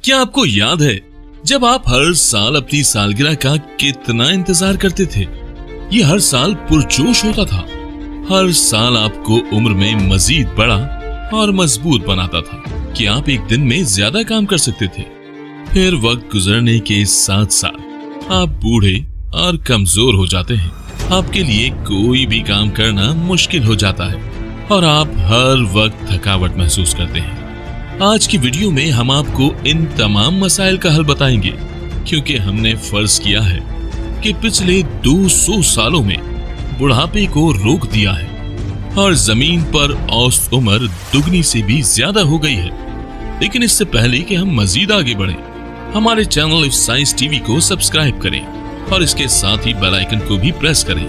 क्या आपको याद है जब आप हर साल अपनी सालगिरह का कितना इंतजार करते थे? ये हर साल पुरजोश होता था। हर साल आपको उम्र में मजीद बड़ा और मजबूत बनाता था कि आप एक दिन में ज्यादा काम कर सकते थे। फिर वक्त गुजरने के साथ साथ आप बूढ़े और कमजोर हो जाते हैं। आपके लिए कोई भी काम करना मुश्किल हो जाता है और आप हर वक्त थकावट महसूस करते हैं। आज की वीडियो में हम आपको इन तमाम मसाइल का हल बताएंगे, क्योंकि हमने फर्ज किया है कि पिछले 200 सालों में बुढ़ापे को रोक दिया है और जमीन पर औसत उम्र दुगनी से भी ज्यादा हो गई है। लेकिन इससे पहले कि हम मजीद आगे बढ़ें, हमारे चैनल इफ साइंस टीवी को सब्सक्राइब करें और इसके साथ ही बेल आइकन को भी प्रेस करें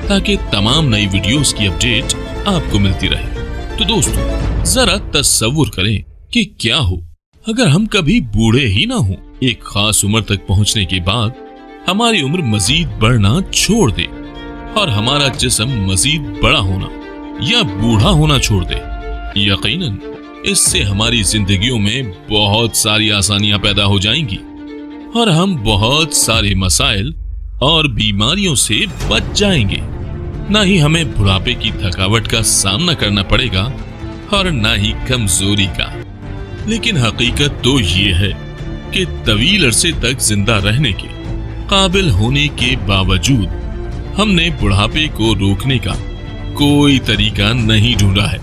ताकि तमाम नई वीडियोस की अपडेट आपको मिलती रहे। तो दोस्तों, जरा तसव्वुर करें कि क्या हो अगर हम कभी बूढ़े ही ना हो। एक खास उम्र तक पहुंचने के बाद हमारी उम्र मजीद बढ़ना छोड़ दे और हमारा जिस्म मजीद बड़ा होना या बूढ़ा होना छोड़ दे। यकीनन इससे हमारी जिंदगियों में बहुत सारी आसानियां पैदा हो जाएंगी और हम बहुत सारे मसाइल और बीमारियों से बच जाएंगे। ना ही हमें बुढ़ापे की थकावट का सामना करना पड़ेगा और ना ही कमजोरी का। लेकिन हकीकत तो ये है कि तवील अरसे तक जिंदा रहने के काबिल होने के बावजूद हमने बुढ़ापे को रोकने का कोई तरीका नहीं ढूंढा है।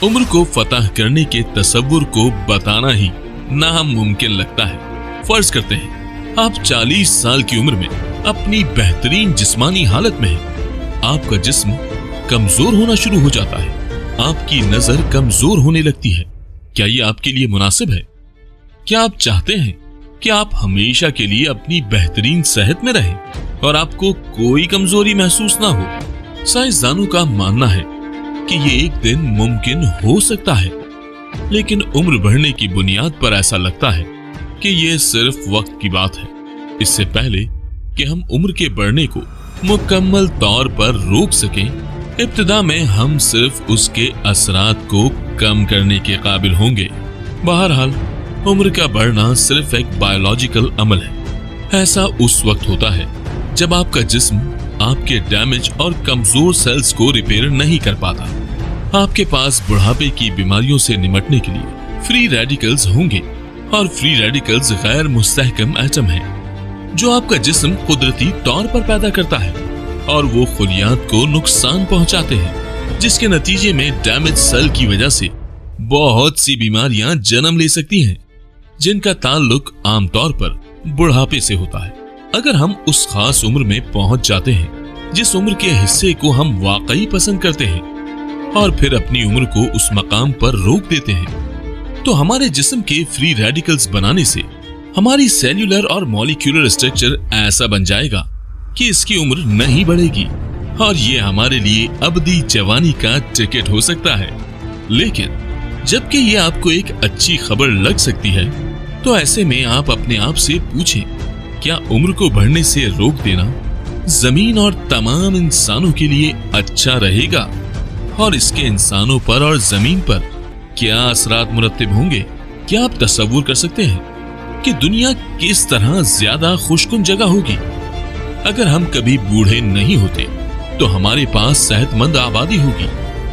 उम्र को फतह करने के तसव्वुर को बताना ही नामुमकिन लगता है। फर्ज करते हैं आप 40 साल की उम्र में अपनी बेहतरीन जिस्मानी हालत में हैं। आपका जिस्म कमजोर होना शुरू हो जाता है, आपकी नजर कमजोर होने लगती है। क्या ये आपके लिए मुनासिब है? क्या आप चाहते हैं कि आप हमेशा के लिए अपनी बेहतरीन सेहत में रहें और आपको कोई कमजोरी महसूस ना हो? साइंसदानों का मानना है कि ये एक दिन मुमकिन हो सकता है, लेकिन उम्र बढ़ने की बुनियाद पर ऐसा लगता है कि ये सिर्फ वक्त की बात है। इससे पहले कि हम उम्र के बढ़ने को मुकम्मल तौर पर रोक सकें, इब्तिदा में हम सिर्फ उसके असरात को कम करने के काबिल होंगे। बहरहाल उम्र का बढ़ना सिर्फ एक बायोलॉजिकल अमल है। ऐसा उस वक्त होता है जब आपका जिस्म आपके डैमेज और कमजोर सेल्स को रिपेयर नहीं कर पाता। आपके पास बुढ़ापे की बीमारियों से निपटने के लिए फ्री रेडिकल्स होंगे और फ्री रेडिकल्स गैर मुस्तहकम एटम हैं जो आपका जिस्म कुदरती तौर पर पैदा करता है और वो खुलियात को नुकसान पहुंचाते हैं, जिसके नतीजे में डैमेज सेल की वजह से बहुत सी बीमारियां जन्म ले सकती हैं, जिनका ताल्लुक आमतौर पर बुढ़ापे से होता है। अगर हम उस खास उम्र में पहुंच जाते हैं जिस उम्र के हिस्से को हम वाकई पसंद करते हैं और फिर अपनी उम्र को उस मकाम पर रोक देते हैं, तो हमारे जिस्म के फ्री रेडिकल्स बनाने से हमारी सेल्यूलर और मॉलिक्यूलर स्ट्रक्चर ऐसा बन जाएगा कि इसकी उम्र नहीं बढ़ेगी और ये हमारे लिए अबदी जवानी का टिकट हो सकता है। लेकिन जबकि ये आपको एक अच्छी खबर लग सकती है, तो ऐसे में आप अपने आप से पूछें, क्या उम्र को बढ़ने से रोक देना जमीन और तमाम इंसानों के लिए अच्छा रहेगा? और इसके इंसानों पर और जमीन पर क्या असरात मुरत्तिब होंगे? क्या आप तसव्वुर कर सकते हैं कि दुनिया किस तरह ज्यादा खुशकुन जगह होगी? अगर हम कभी बूढ़े नहीं होते तो हमारे पास सेहतमंद आबादी होगी।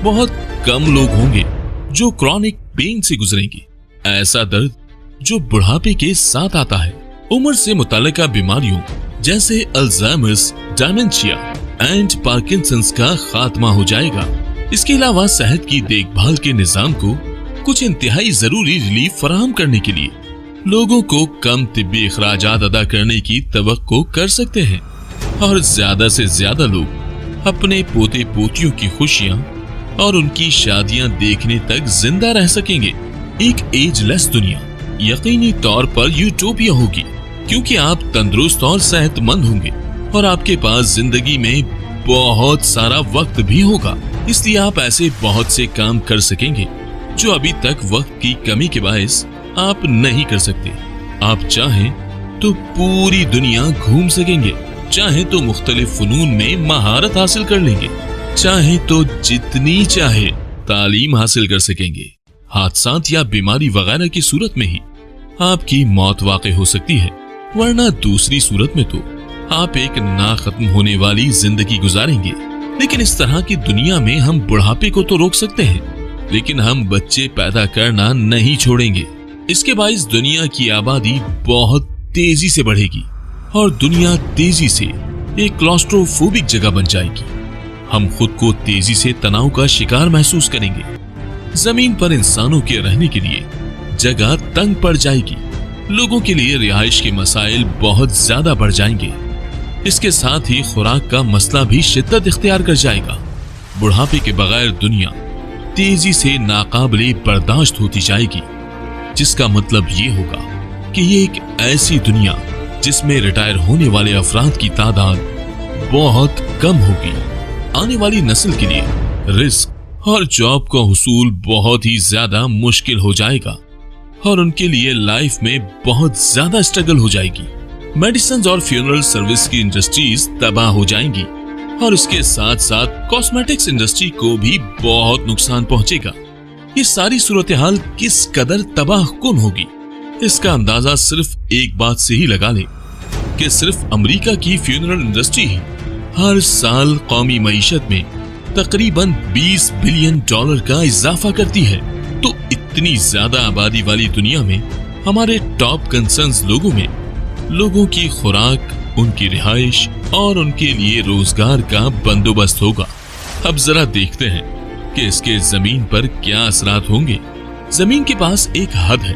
बहुत कम लोग होंगे जो क्रॉनिक पेन से गुजरेंगे, ऐसा दर्द जो बुढ़ापे के साथ आता है। उम्र से मुताल्लिका बीमारियों जैसे अल्जाइमर्स, डिमेंशिया एंड पार्किंसंस का खात्मा हो जाएगा। इसके अलावा सेहत की देखभाल के निजाम को कुछ इंतहाई जरूरी रिलीफ फराहम करने के लिए लोगों को कम तिब्बी अखराजात अदा करने की तवक्को कर सकते हैं और ज्यादा से ज्यादा लोग अपने पोते पोतियों की खुशियां और उनकी शादियां देखने तक जिंदा रह सकेंगे। एक एजलेस दुनिया यकीनी तौर पर यूटोपिया होगी, क्योंकि आप तंदुरुस्त और सेहतमंद होंगे और आपके पास जिंदगी में बहुत सारा वक्त भी होगा। इसलिए आप ऐसे बहुत से काम कर सकेंगे जो अभी तक वक्त की कमी के बायस आप नहीं कर सकते। आप चाहें तो पूरी दुनिया घूम सकेंगे, चाहे तो मुख्तलिफ फनून में महारत हासिल कर लेंगे, चाहे तो जितनी चाहे तालीम हासिल कर सकेंगे। हादसात या बीमारी वगैरह की सूरत में ही आपकी मौत वाक़ई हो सकती है, वरना दूसरी सूरत में तो आप एक ना खत्म होने वाली जिंदगी गुजारेंगे। लेकिन इस तरह की दुनिया में हम बुढ़ापे को तो रोक सकते हैं, लेकिन हम बच्चे पैदा करना नहीं छोड़ेंगे। इसके बाइस दुनिया की आबादी बहुत तेजी से बढ़ेगी और दुनिया तेजी से एक क्लॉस्ट्रोफोबिक जगह बन जाएगी। हम खुद को तेजी से तनाव का शिकार महसूस करेंगे। जमीन पर इंसानों के रहने के लिए जगह तंग पड़ जाएगी। लोगों के लिए रिहाइश के मसाइल बहुत ज्यादा बढ़ जाएंगे। इसके साथ ही खुराक का मसला भी शिद्दत इख्तियार कर जाएगा। बुढ़ापे के बगैर दुनिया तेजी से नाकाबिले बर्दाश्त होती जाएगी, जिसका मतलब ये होगा कि ये एक ऐसी दुनिया जिसमें रिटायर होने वाले अफराद की तादाद बहुत कम होगी। आने वाली नस्ल के लिए रिस्क और जॉब का हुसूल बहुत ही ज्यादा मुश्किल हो जाएगा और उनके लिए लाइफ में बहुत ज्यादा स्ट्रगल हो जाएगी। मेडिसिन और फ्यूनरल सर्विस की इंडस्ट्रीज तबाह हो जाएंगी और इसके साथ साथ कॉस्मेटिक्स इंडस्ट्री को भी बहुत नुकसान पहुंचेगा। ये सारी सूरत हाल किस कदर तबाह कुन होगी, इसका अंदाजा सिर्फ एक बात से ही लगा ले कि सिर्फ अमेरिका की फ्यूनरल इंडस्ट्री ही हर साल कौमी मईशत में तकरीबन $20 बिलियन का इजाफा करती है। तो इतनी ज्यादा आबादी वाली दुनिया में हमारे टॉप कंसर्न्स लोगों की खुराक, उनकी रिहाइश और उनके लिए रोजगार का बंदोबस्त होगा। अब जरा देखते हैं कि इसके जमीन पर क्या असरात होंगे। जमीन के पास एक हद है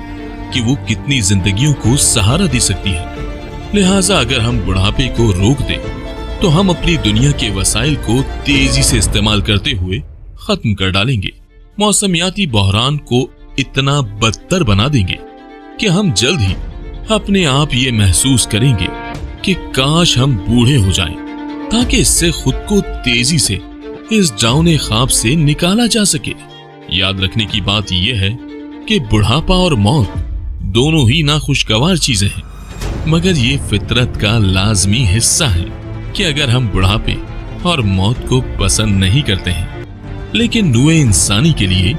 कि वो कितनी जिंदगियों को सहारा दे सकती है। लिहाजा अगर हम बुढ़ापे को रोक दें तो हम अपनी दुनिया के वसाइल को तेजी से इस्तेमाल करते हुए खत्म कर डालेंगे। मौसमियाती बहरान को इतना बदतर बना देंगे कि हम जल्द ही अपने आप ये महसूस करेंगे कि काश हम बूढ़े हो जाएं, ताकि इससे खुद को तेजी से इस डरावने ख्वाब से निकाला जा सके। याद रखने की बात यह है कि बुढ़ापा और मौत दोनों ही नाखुशगवार चीजें हैं, मगर ये फितरत का लाजमी हिस्सा है कि अगर हम बुढ़ापे और मौत को पसंद नहीं करते हैं, लेकिन नूए इंसानी के लिए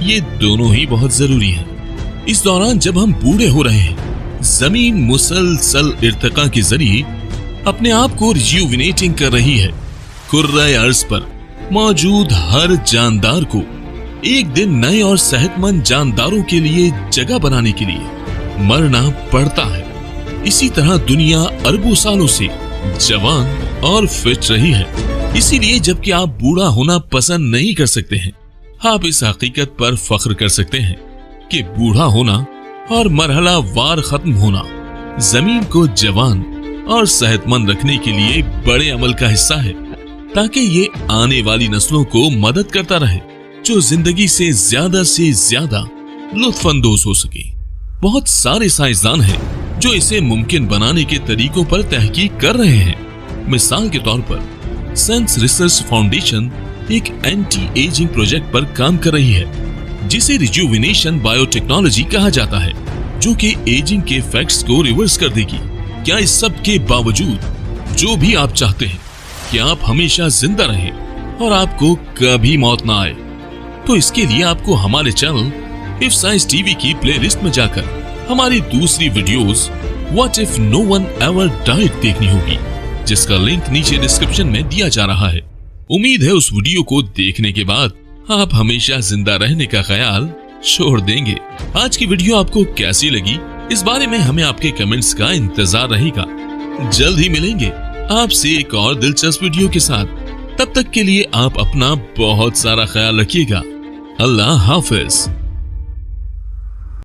ये दोनों ही बहुत जरूरी हैं। इस दौरान जब हम बूढ़े हो रहे हैं, जमीन मुसलसल इर्तिका के जरिए अपने आप को रिजुविनेटिंग कर रही है। कुर्रे अर्ज पर मौजूद हर जानदार को एक दिन नए और सेहतमंद जानदारों के लिए जगह बनाने के लिए मरना पड़ता है। इसी तरह दुनिया अरबों सालों से जवान और फिट रही है। इसीलिए जबकि आप बूढ़ा होना पसंद नहीं कर सकते हैं, आप इस हकीकत पर फख्र कर सकते हैं कि बूढ़ा होना और मरहला वार खत्म होना जमीन को जवान और सेहतमंद रखने के लिए बड़े अमल का हिस्सा है, ताकि ये आने वाली नस्लों को मदद करता रहे जो जिंदगी से ज्यादा लुत्फानंदोज हो सके। बहुत सारे साइंसदान हैं जो इसे मुमकिन बनाने के तरीकों पर तहकीक कर रहे हैं। मिसाल के तौर पर सेंस रिसर्च फाउंडेशन एक एंटी एजिंग प्रोजेक्ट पर काम कर रही है, जिसे रिजुविनेशन बायोटेक्नोलॉजी कहा जाता है, जो कि एजिंग के इफेक्ट्स को रिवर्स कर देगी। क्या इस सब के बावजूद जो भी आप चाहते हैं कि आप हमेशा जिंदा रहें और आपको कभी मौत ना आए, तो इसके लिए आपको हमारे चैनल इफ साइंस टीवी की प्लेलिस्ट में जाकर हमारी दूसरी videos what if no one ever died देखनी होगी, जिसका लिंक नीचे डिस्क्रिप्शन में दिया जा रहा है। उम्मीद है उस वीडियो को देखने के बाद आप हमेशा जिंदा रहने का ख्याल छोड़ देंगे। आज की वीडियो आपको कैसी लगी, इस बारे में हमें आपके कमेंट्स का इंतजार रहेगा। जल्द ही मिलेंगे आपसे एक और दिलचस्प वीडियो के साथ। तब तक के लिए आप अपना बहुत सारा ख्याल रखिएगा। अल्लाह हाफिज।